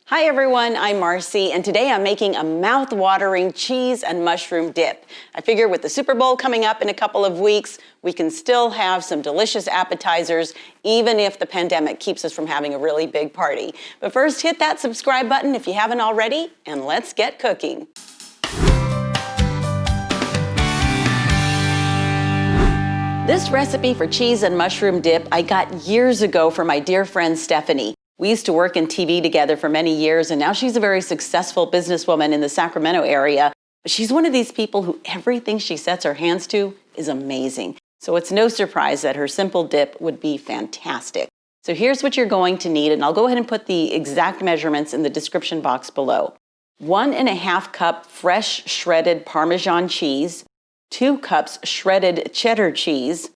Hi everyone, I'm Marcy, and today I'm making a mouth-watering cheese and mushroom dip. I figure with the Super Bowl coming up in a couple of weeks, we can still have some delicious appetizers, even if the pandemic keeps us from having a really big party. But first, hit that subscribe button if you haven't already, and let's get cooking. This recipe for cheese and mushroom dip I got years ago from my dear friend Stephanie. We used to work in TV together for many years, and now she's a very successful businesswoman in the Sacramento area. But she's one of these people who everything she sets her hands to is amazing. So it's no surprise that her simple dip would be fantastic. So here's what you're going to need, and I'll go ahead and put the exact measurements in the description box below. 1.5 cup fresh shredded Parmesan cheese, 2 cups shredded cheddar cheese,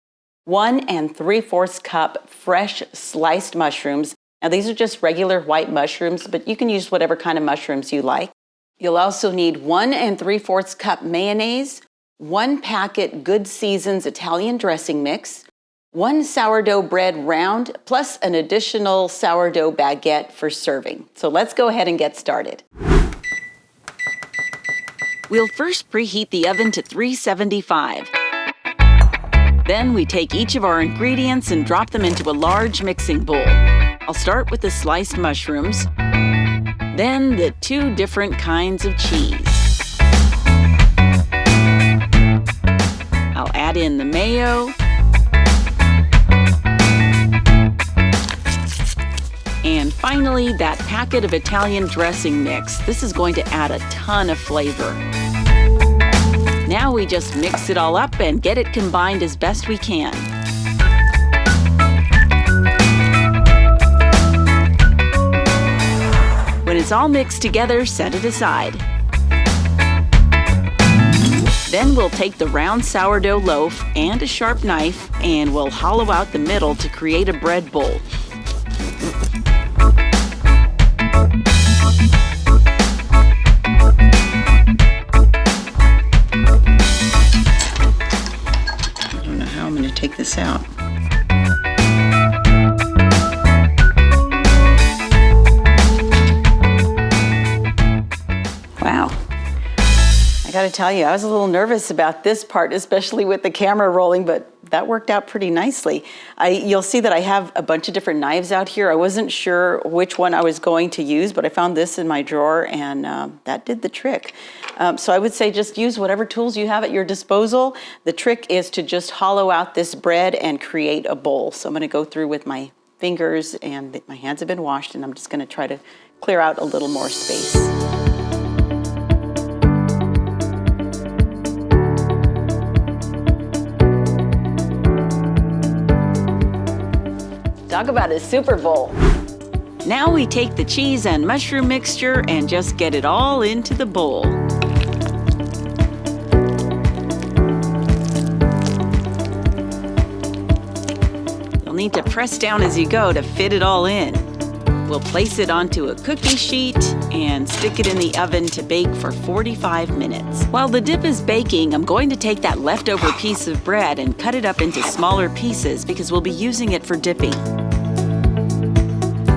1 3/4 cup fresh sliced mushrooms. Now these are just regular white mushrooms, but you can use whatever kind of mushrooms you like. You'll also need 1 3/4 cup mayonnaise, 1 packet Good Seasons Italian dressing mix, 1 sourdough bread round, plus an additional sourdough baguette for serving. So let's go ahead and get started. We'll first preheat the oven to 375. Then we take each of our ingredients and drop them into a large mixing bowl. I'll start with the sliced mushrooms, then the 2 different kinds of cheese. I'll add in the mayo, and finally that packet of Italian dressing mix. This is going to add a ton of flavor. Now we just mix it all up and get it combined as best we can. When it's all mixed together, set it aside. Then we'll take the round sourdough loaf and a sharp knife and we'll hollow out the middle to create a bread bowl. I don't know how I'm going to take this out. I gotta tell you, I was a little nervous about this part, especially with the camera rolling, but that worked out pretty nicely. You'll see that I have a bunch of different knives out here. I wasn't sure which one I was going to use, but I found this in my drawer, and that did the trick. So I would say just use whatever tools you have at your disposal. The trick is to just hollow out this bread and create a bowl. So I'm gonna go through with my fingers, and my hands have been washed, and I'm just gonna try to clear out a little more space. Talk about a Super Bowl. Now we take the cheese and mushroom mixture and just get it all into the bowl. You'll need to press down as you go to fit it all in. We'll place it onto a cookie sheet and stick it in the oven to bake for 45 minutes. While the dip is baking, I'm going to take that leftover piece of bread and cut it up into smaller pieces because we'll be using it for dipping.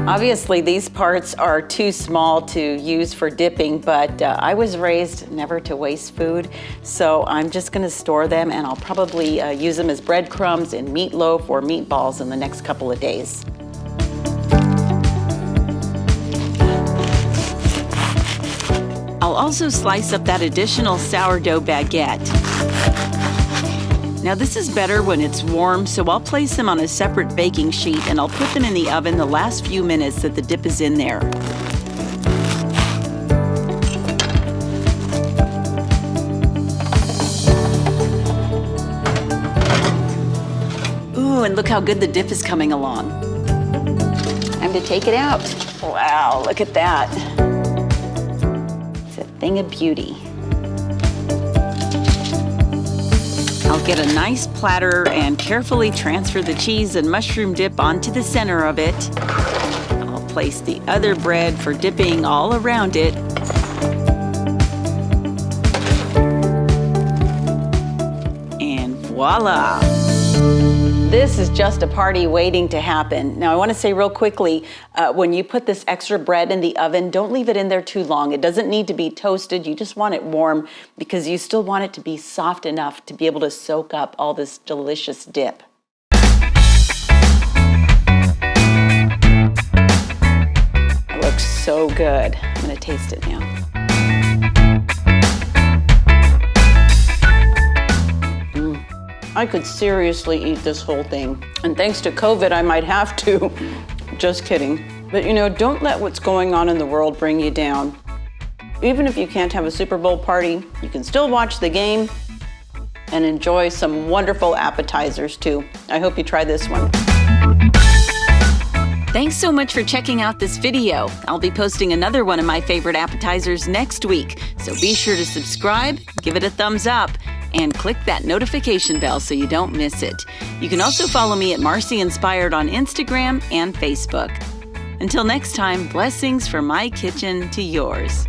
Obviously, these parts are too small to use for dipping, but I was raised never to waste food, so I'm just gonna store them, and I'll probably use them as breadcrumbs in meatloaf or meatballs in the next couple of days. I'll also slice up that additional sourdough baguette. Now this is better when it's warm, so I'll place them on a separate baking sheet and I'll put them in the oven the last few minutes that the dip is in there. Ooh, and look how good the dip is coming along. Time to take it out. Wow, look at that. It's a thing of beauty. I'll get a nice platter and carefully transfer the cheese and mushroom dip onto the center of it. I'll place the other bread for dipping all around it. And voila! This is just a party waiting to happen. Now, I want to say real quickly, when you put this extra bread in the oven, don't leave it in there too long. It doesn't need to be toasted. You just want it warm because you still want it to be soft enough to be able to soak up all this delicious dip. It looks so good. I'm going to taste it now. I could seriously eat this whole thing. And thanks to COVID, I might have to. Just kidding. But you know, don't let what's going on in the world bring you down. Even if you can't have a Super Bowl party, you can still watch the game and enjoy some wonderful appetizers too. I hope you try this one. Thanks so much for checking out this video. I'll be posting another one of my favorite appetizers next week, so be sure to subscribe, give it a thumbs up, and click that notification bell so you don't miss it. You can also follow me at Marcy Inspired on Instagram and Facebook. Until next time, blessings from my kitchen to yours.